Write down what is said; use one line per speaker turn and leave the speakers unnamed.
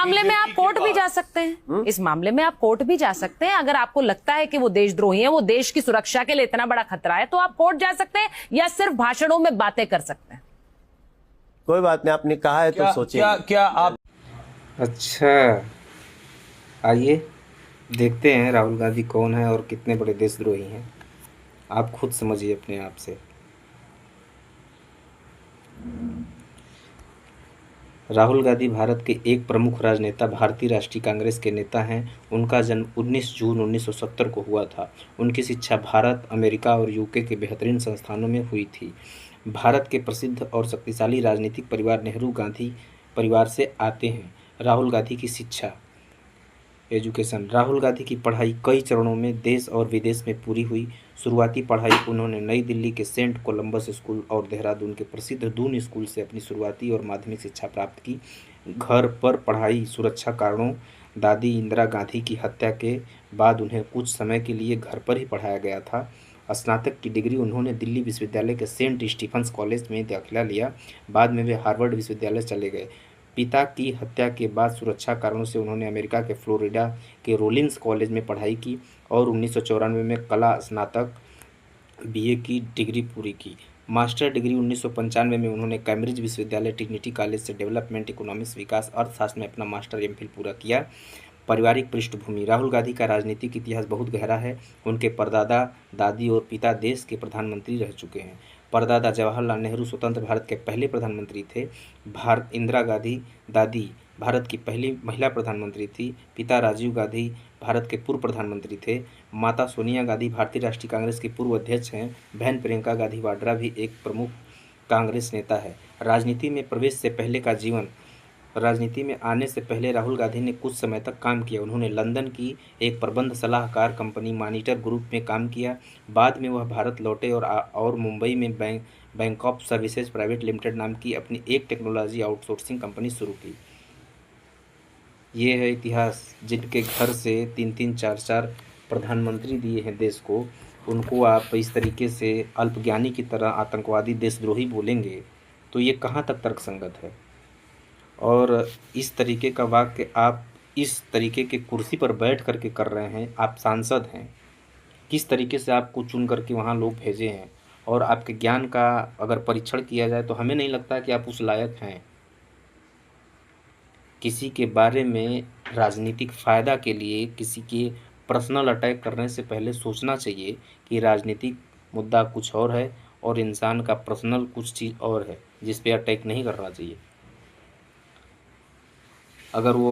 मामले में आप कोर्ट भी जा सकते हैं। इस मामले में आप कोर्ट भी जा सकते हैं। अगर आपको लगता है कि वो देशद्रोही है, वो देश की सुरक्षा के लिए इतना बड़ा खतरा है, तो आप कोर्ट जा सकते हैं या सिर्फ भाषणों में बातें कर सकते हैं।
कोई बात नहीं, आपने कहा है तो सोचिए।
क्या आप
अच्छा, आइए देखते हैं राहुल गांधी कौन है और कितने बड़े देशद्रोही हैं। आप खुद समझिए अपने आप से। राहुल गांधी भारत के एक प्रमुख राजनेता, भारतीय राष्ट्रीय कांग्रेस के नेता हैं। उनका जन्म 19 जून 1970 को हुआ था। उनकी शिक्षा भारत, अमेरिका और यूके के बेहतरीन संस्थानों में हुई थी। भारत के प्रसिद्ध और शक्तिशाली राजनीतिक परिवार नेहरू गांधी परिवार से आते हैं। राहुल गांधी की शिक्षा, एजुकेशन। राहुल गांधी की पढ़ाई कई चरणों में देश और विदेश में पूरी हुई। शुरुआती पढ़ाई उन्होंने नई दिल्ली के सेंट कोलंबस स्कूल और देहरादून के प्रसिद्ध दून स्कूल से अपनी शुरुआती और माध्यमिक शिक्षा प्राप्त की। घर पर पढ़ाई सुरक्षा कारणों दादी इंदिरा गांधी की हत्या के बाद उन्हें कुछ समय के लिए घर पर ही पढ़ाया गया था। स्नातक की डिग्री उन्होंने दिल्ली विश्वविद्यालय के सेंट स्टीफन्स कॉलेज में दाखिला लिया। बाद में वे हार्वर्ड विश्वविद्यालय चले गए। पिता की हत्या के बाद सुरक्षा कारणों से उन्होंने अमेरिका के फ्लोरिडा के रोलिंस कॉलेज में पढ़ाई की और 1994 में कला स्नातक बीए की डिग्री पूरी की। मास्टर डिग्री 1995 में उन्होंने कैम्ब्रिज विश्वविद्यालय ट्रिनिटी कॉलेज से डेवलपमेंट इकोनॉमिक्स विकास अर्थशास्त्र में अपना मास्टर एमफिल पूरा किया। पारिवारिक पृष्ठभूमि। राहुल गांधी का राजनीतिक इतिहास बहुत गहरा है। उनके परदादा, दादी और पिता देश के प्रधानमंत्री रह चुके हैं। परदादा जवाहरलाल नेहरू स्वतंत्र भारत के पहले प्रधानमंत्री थे। इंदिरा गांधी दादी भारत की पहली महिला प्रधानमंत्री थी। पिता राजीव गांधी भारत के पूर्व प्रधानमंत्री थे। माता सोनिया गांधी भारतीय राष्ट्रीय कांग्रेस की पूर्व अध्यक्ष हैं। बहन प्रियंका गांधी वाड्रा भी एक प्रमुख कांग्रेस नेता है। राजनीति में आने से पहले राहुल गांधी ने कुछ समय तक काम किया। उन्होंने लंदन की एक प्रबंध सलाहकार कंपनी मॉनिटर ग्रुप में काम किया। बाद में वह भारत लौटे और मुंबई में bank of services private limited नाम की अपनी एक टेक्नोलॉजी आउटसोर्सिंग कंपनी शुरू की। ये है इतिहास। जिनके घर से 3-3, 4-4 प्रधानमंत्री दिए हैं देश को, उनको आप इस तरीके से अल्पज्ञानी की तरह आतंकवादी, देशद्रोही बोलेंगे तो ये कहाँ तक तर्कसंगत है। और इस तरीके का वाक्य आप इस तरीके के कुर्सी पर बैठ करके कर रहे हैं। आप सांसद हैं, किस तरीके से आपको चुन करके वहाँ लोग भेजे हैं, और आपके ज्ञान का अगर परीक्षण किया जाए तो हमें नहीं लगता कि आप उस लायक हैं। किसी के बारे में राजनीतिक फ़ायदा के लिए किसी के पर्सनल अटैक करने से पहले सोचना चाहिए कि राजनीतिक मुद्दा कुछ और है और इंसान का पर्सनल कुछ चीज़ और है, जिस पे अटैक नहीं करना चाहिए। अगर वो